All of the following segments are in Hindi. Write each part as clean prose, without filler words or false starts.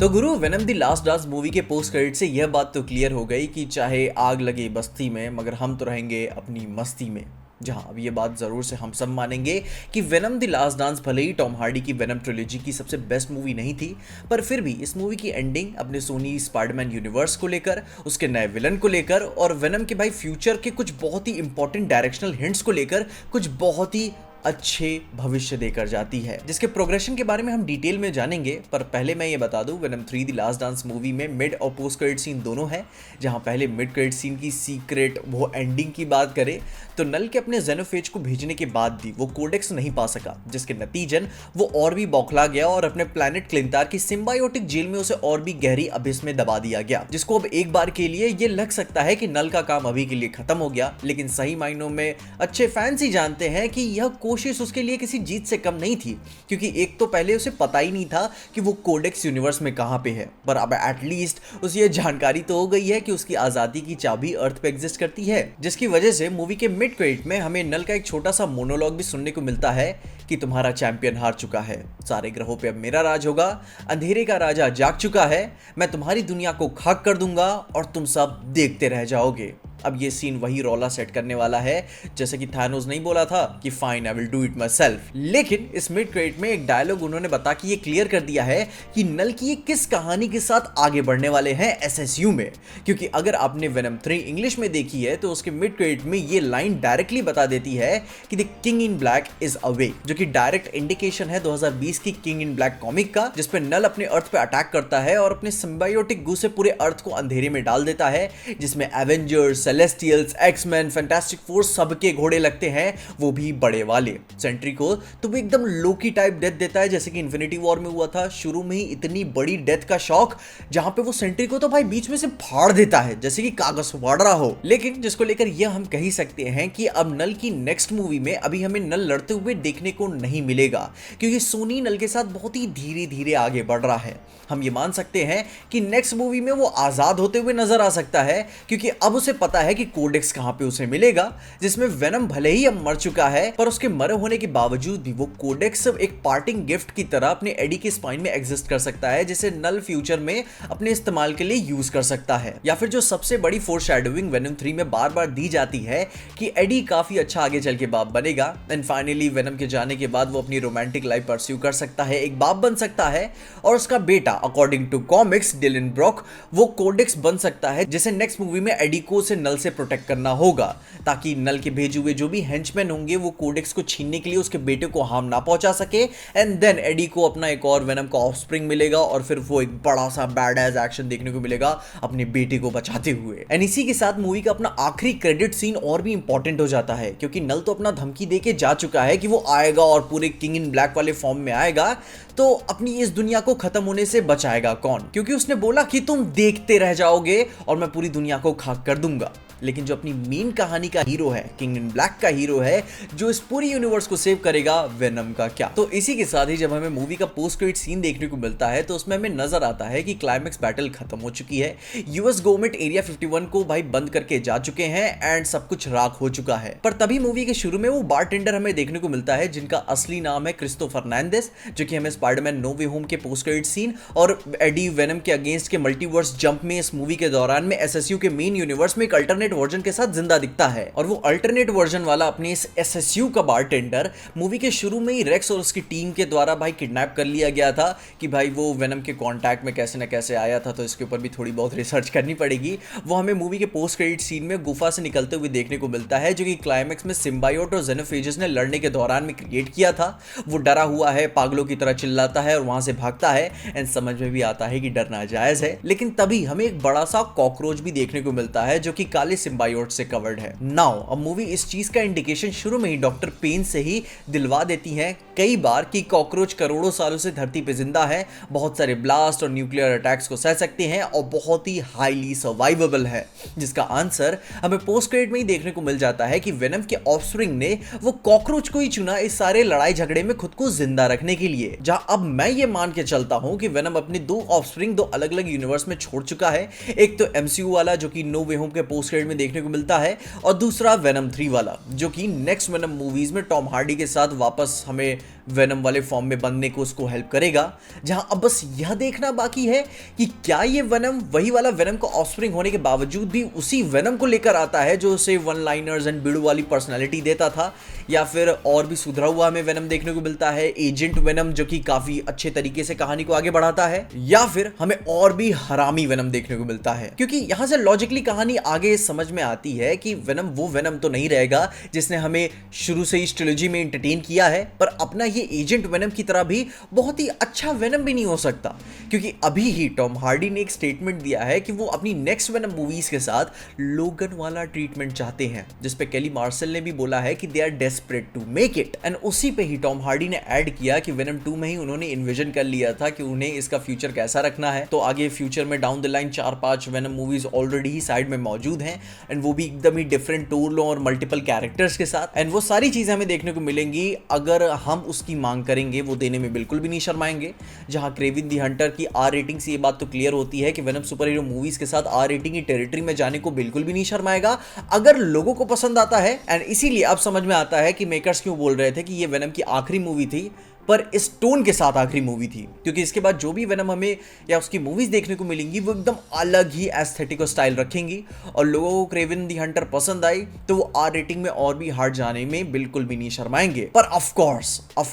तो गुरु, venom the last dance movie के पोस्ट क्रेडिट से यह बात तो क्लियर हो गई कि चाहे आग लगे बस्ती में मगर हम तो रहेंगे अपनी मस्ती में। जहां अब ये बात ज़रूर से हम सब मानेंगे कि वेनम द लास्ट डांस भले ही टॉम हार्डी की वेनम ट्रिलॉजी की सबसे बेस्ट मूवी नहीं थी, पर फिर भी इस मूवी की एंडिंग अपने सोनी स्पाइडरमैन यूनिवर्स को लेकर, उसके नए विलन को लेकर और वेनम के भाई फ्यूचर के कुछ बहुत ही इंपॉर्टेंट डायरेक्शनल हिंट्स को लेकर कुछ बहुत ही अच्छे भविष्य देकर जाती है, जिसके प्रोग्रेशन के बारे में हम डिटेल में जानेंगे। पर पहले मैं ये बता दूं, venom 3 the last dance movie में मिड और पोस्ट क्रेडिट सीन दोनों है। जहां पहले मिड क्रेडिट सीन की सीक्रेट वो एंडिंग की बात करें तो नल के अपने जेनोफेज को भेजने के बाद भी वो कोडेक्स नहीं पा सका, जिसके नतीजन वो और भी बौखला गया और अपने प्लैनेट क्लिंतार की सिम्बायोटिक जेल में उसे और भी गहरी अबिस में दबा दिया गया, जिसको अब एक बार के लिए ये लग सकता है कि नल का काम अभी के लिए खत्म हो गया। लेकिन सही मायनों में अच्छे फैंस ही जानते हैं कि यह कोशिश उसके लिए किसी जीत से कम नहीं थी, क्योंकि एक तो पहले उसे पता ही नहीं था कि वो कोडेक्स यूनिवर्स में कहां पे है, पर अब एटलीस्ट उसे ये जानकारी तो हो गई है कि उसकी आजादी की चाबी अर्थ पे एग्जिस्ट करती है, जिसकी वजह से मूवी के मिड क्रेडिट में हमें नल का एक छोटा सा मोनोलॉग भी सुनने को मिलता है कि तुम्हारा चैंपियन हार चुका है, सारे ग्रहों पे अब मेरा राज होगा, अंधेरे का राजा जाग चुका है, मैं तुम्हारी दुनिया को खाक कर दूंगा और तुम सब देखते रह जाओगे। अब ये सीन वही रौला सेट करने वाला है जैसे कि थानोस नहीं बोला था कि fine I will do it my self. लेकिन इस मिड क्रेडिट में एक डायलॉग उन्होंने बता के ये क्लियर कर दिया है कि नल की ये किस कहानी के साथ आगे बढ़ने वाले हैं एसएसयू में, क्योंकि अगर आपने वेनम 3 इंग्लिश में देखी है तो उसके मिड क्रेडिट में ये लाइन डायरेक्टली बता देती है कि the king in black is away, जो कि डायरेक्ट इंडिकेशन है 2020 की किंग इन ब्लैक कॉमिक का, जिसपे नल अपने अर्थ पे अटैक करता है और अपने सिम्बायोटिक गू से पूरे अर्थ को अंधेरे में डाल देता है, जिसमें Avengers, Celestials, X-Men, Fantastic Fours सबके घोड़े लगते हैं, वो भी बड़े वाले। सेंट्री को तो वो एकदम लोकी टाइप डेथ देता है जैसे कि इन्फिनिटी वॉर में हुआ था। शुरू में ही इतनी बड़ी डेथ का शॉक जहां पे वो सेंट्री को तो भाई बीच में से फाड़ देता है जैसे कि कागज फाड़ रहा हो। लेकिन जिसको लेकर यह हम कह ही सकते हैं कि अब नल की नेक्स्ट मूवी में अभी हमें नल लड़ते हुए देखने को नहीं मिलेगा, क्योंकि सोनी नल के साथ बहुत ही धीरे धीरे आगे बढ़ रहा है। हम ये मान सकते हैं कि नेक्स्ट मूवी में वो आजाद होते हुए नजर आ सकता है, क्योंकि अब उसे पता है कि कोडेक्स कहां पे उसे मिलेगा, जिसमें वेनम भले ही अब मर चुका है पर उसके मरे होने के बावजूद भी वो कोडेक्स एक पार्टिंग गिफ्ट की तरह अपने एडी के स्पाइन में एग्जिस्ट कर सकता है, जिसे नल फ्यूचर में अपने इस्तेमाल के लिए यूज कर सकता है। या फिर जो सबसे बड़ी फोरशैडोइंग वेनम 3 में बार बार दी जाती है कि एडी काफी अच्छा आगे चल के बाप बनेगा, एंड फाइनली वेनम के जाने के बाद वो अपनी रोमांटिक लाइफ परस्यू कर सकता है, एक बाप बन सकता है, और उसका बेटा according to comics Dylan Brock वो कोडेक्स बन सकता है, जिसे नेक्स्ट मूवी में एडी को से नल से प्रोटेक्ट करना होगा, ताकि नल के भेजे हुए जो भी हेंचमैन होंगे वो कोडेक्स को छीनने के लिए उसके बेटे को हार्म ना पहुंचा सके, एंड देन एडी को अपना एक और वेनम का ऑफस्प्रिंग मिलेगा और फिर वो एक बड़ा सा बैड एज एक्शन देखने को मिलेगा अपने बेटे को बचाते हुए। एंड इसी के साथ मूवी का अपना आखिरी क्रेडिट सीन और भी इंपॉर्टेंट हो जाता है, क्योंकि नल तो अपना धमकी देके जा चुका है कि वो आएगा और पूरे किंग इन ब्लैक वाले फॉर्म में आएगा, तो अपनी इस दुनिया को खत्म होने से बचाएगा कौन, क्योंकि उसने बोला कि तुम देखते रह जाओगे और मैं पूरी दुनिया को खाक कर दूंगा। लेकिन जो अपनी मेन कहानी का हीरो है, किंग इन ब्लैक का हीरो है, जो इस पूरी यूनिवर्स को सेव करेगा, वेनम का क्या। तो इसी के साथ ही जब हमें मूवी का पोस्ट क्रेडिट सीन देखने को मिलता है तो उसमें हमें नजर आता है कि क्लाइमेक्स बैटल खत्म हो चुकी है, यूएस गवर्नमेंट एरिया 51 को भाई बंद करके जा चुके हैं एंड सब कुछ राख हो चुका है। पर तभी मूवी के शुरू में वो बारटेंडर हमें देखने को मिलता है जिनका असली नाम है क्रिस्टो फर्नांडिस, जो कि हमें स्पाइडरमैन नो वे होम के पोस्ट क्रेडिट सीन और एडी वेनम के अगेंस्ट के मल्टीवर्स जंप में इस मूवी के दौरान में एसएसयू के मेन यूनिवर्स में एक अल्टरनेट वर्जन के साथ जिंदा दिखता है। और वो अल्टरनेट वर्जन वाला अपने इस एसएसयू का बारटेंडर मूवी के शुरू में ही रेक्स और उसकी टीम के द्वारा भाई किडनैप कर लिया गया था कि भाई वो वेनम के कांटेक्ट में कैसे ना कैसे आया था, तो इसके ऊपर भी थोड़ी बहुत रिसर्च करनी पड़ेगी। वो हमें मूवी के पोस्ट क्रेडिट सीन में गुफा से निकलते हुए देखने को मिलता है, जो कि क्लाइमेक्स में सिम्बायोट और जेनोफेजेस ने लड़ने के दौरान में क्रिएट किया था। वो डरा हुआ है, पागलों की तरह चिल्लाता है और वहां से भागता है, एंड समझ में भी आता है कि डरना जायज है। लेकिन तभी हमें एक बड़ा सा कॉकरोच भी देखने को मिलता है जो कि काले सिम्बायोट से कवर्ड है। नाउ अब मूवी इस चीज का इंडिकेशन शुरू में ही डॉक्टर पेन से ही दिलवा देती है कई बार कि कॉकरोच करोड़ों सालों से धरती पे जिंदा है, बहुत सारे ब्लास्ट और न्यूक्लियर अटैक्स को सह सकते हैं और बहुत ही हाईली सर्वाइवेबल है, जिसका आंसर हमें पोस्ट क्रेडिट में ही देखने को मिल जाता है कि वेनम के ऑफस्प्रिंग ने वो कॉकरोच को ही चुना इस सारे लड़ाई झगड़े में खुद को जिंदा रखने के लिए। जहां अब मैं ये मान के चलता हूं कि वेनम अपने दो ऑफस्प्रिंग दो अलग अलग यूनिवर्स में छोड़ चुका है, एक तो एमसीयू वाला जो कि नो वे होम के पोस्ट क्रेडिट में देखने को मिलता है, और दूसरा वेनम 3 वाला जो कि नेक्स्ट वेनम मूवीज में टॉम हार्डी के साथ वापस हमें वेनम वाले फॉर्म में बनने को उसको हेल्प करेगा। जहां अब बस यह देखना बाकी है कि क्या ये वेनम वही वाला वेनम का ऑफस्प्रिंग होने के बावजूद भी उसी वेनम को लेकर आता है जो उसे वन लाइनर्स एंड बिड़ू वाली पर्सनैलिटी देता था, या फिर और भी सुधरा हुआ हमें वेनम देखने को मिलता है, एजेंट वेनम जो कि काफी अच्छे तरीके से कहानी को आगे बढ़ाता है, या फिर हमें और भी हरामी वेनम देखने को मिलता है। क्योंकि यहां से लॉजिकली कहानी आगे समझ में आती है कि वेनम वो वेनम तो नहीं रहेगा जिसने हमें शुरू से इस ट्रिलॉजी में एंटरटेन किया है, पर अपना ये एजेंट वेनम की तरह भी बहुत ही अच्छा वेनम भी नहीं हो सकता। क्योंकि अभी ही टॉम हार्डी ने एक स्टेटमेंट दिया है कि वो अपनी नेक्स्ट वेनम मूवीज के साथ लोगन वाला ट्रीटमेंट चाहते हैं, जिसपे केली मार्शल ने भी बोला है कि they are desperate to make it. And उसी पे ही टॉम हार्डी ने ऐड किया कि वेनम 2 में ही उन्होंने इन्विजन कर लिया था कि उन्हें इसका फ्यूचर कैसा रखना है। तो आगे फ्यूचर में down the line 4-5 venom movies already he side में मौजूद हैं, एंड वो भी एकदम ही डिफरेंट टोन और मल्टीपल कैरेक्टर्स के साथ। एंड वो सारी चीजें हमें देखने को मिलेंगी अगर हम उसकी मांग करेंगे, वो देने में बिल्कुल भी नहीं शर्माएंगे। जहां क्रेविन दी हंटर की आर रेटिंग से ये बात तो क्लियर होती है कि वेनम सुपर हीरो मूवीज के साथ आर रेटिंग की टेरिटरी में जाने को बिल्कुल भी नहीं शर्माएगा अगर लोगों को पसंद आता है। एंड इसीलिए अब समझ में आता है कि मेकर्स क्यों बोल रहे थे कि ये वेनम की आखिरी मूवी थी, पर इस टोन के साथ आखिरी मूवी थी। क्योंकि इसके बाद जो भी वेनम हमें या उसकी मूवीज देखने को मिलेंगी वो एकदम अलग ही एस्थेटिक और स्टाइल रखेंगी, और लोगों को क्रेविन दी हंटर पसंद आई तो वो आर रेटिंग में और भी हार्ड जाने में बिल्कुल भी नहीं शर्माएंगे। पर ऑफ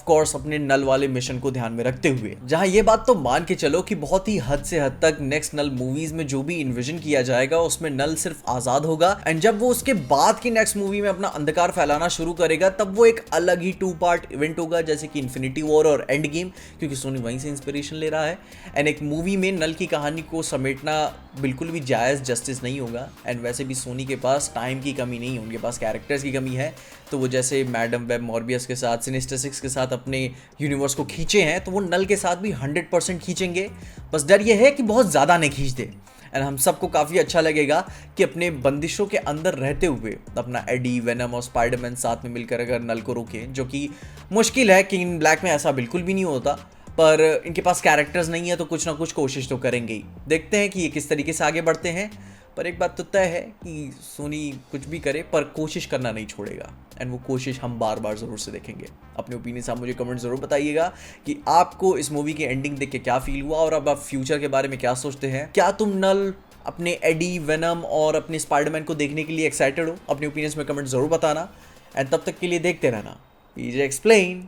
कोर्स अपने नल वाले मिशन को ध्यान में रखते हुए, जहां ये बात तो मान के चलो कि बहुत ही हद से हद तक नेक्स्ट नल मूवीज में जो भी इन्विजन किया जाएगा उसमें नल सिर्फ आजाद होगा, एंड जब वो उसके बाद की नेक्स्ट मूवी में अपना अंधकार फैलाना शुरू करेगा तब वो एक अलग ही 2 पार्ट इवेंट होगा, जैसे कि इन्फिनिटी वॉर और एंड गेम, क्योंकि सोनी वहीं से इंस्पिरेशन ले रहा है। एंड एक मूवी में नल की कहानी को समेटना बिल्कुल भी जायज़ जस्टिस नहीं होगा। एंड वैसे भी सोनी के पास टाइम की कमी नहीं है, उनके पास कैरेक्टर्स की कमी है। तो वो जैसे मैडम वेब मॉर्बियस के साथ, सिनिस्टर 6 के साथ अपने यूनिवर्स को खींचे हैं, तो वो नल के साथ भी 100% खींचेंगे। बस डर ये है कि बहुत ज़्यादा नहीं खींच दे। एंड हम सबको काफ़ी अच्छा लगेगा कि अपने बंदिशों के अंदर रहते हुए अपना एडी, वेनम और स्पाइडरमैन साथ में मिलकर अगर नल को रोकें, जो कि मुश्किल है, किंग इन ब्लैक में ऐसा बिल्कुल भी नहीं होता, पर इनके पास कैरेक्टर्स नहीं है तो कुछ ना कुछ कोशिश तो करेंगे ही। देखते हैं कि ये किस तरीके से आगे बढ़ते हैं। पर एक बात तो तय है कि सोनी कुछ भी करे पर कोशिश करना नहीं छोड़ेगा, एंड वो कोशिश हम बार बार ज़रूर से देखेंगे। अपने ओपिनियंस आप मुझे कमेंट ज़रूर बताइएगा कि आपको इस मूवी की एंडिंग देख के क्या फील हुआ, और अब आप फ्यूचर के बारे में क्या सोचते हैं। क्या तुम नल, अपने एडी, वेनम और अपने स्पाइडरमैन को देखने के लिए एक्साइटेड हो? अपने ओपिनियंस में कमेंट ज़रूर बताना, एंड तब तक के लिए देखते रहना पीजे एक्सप्लेन।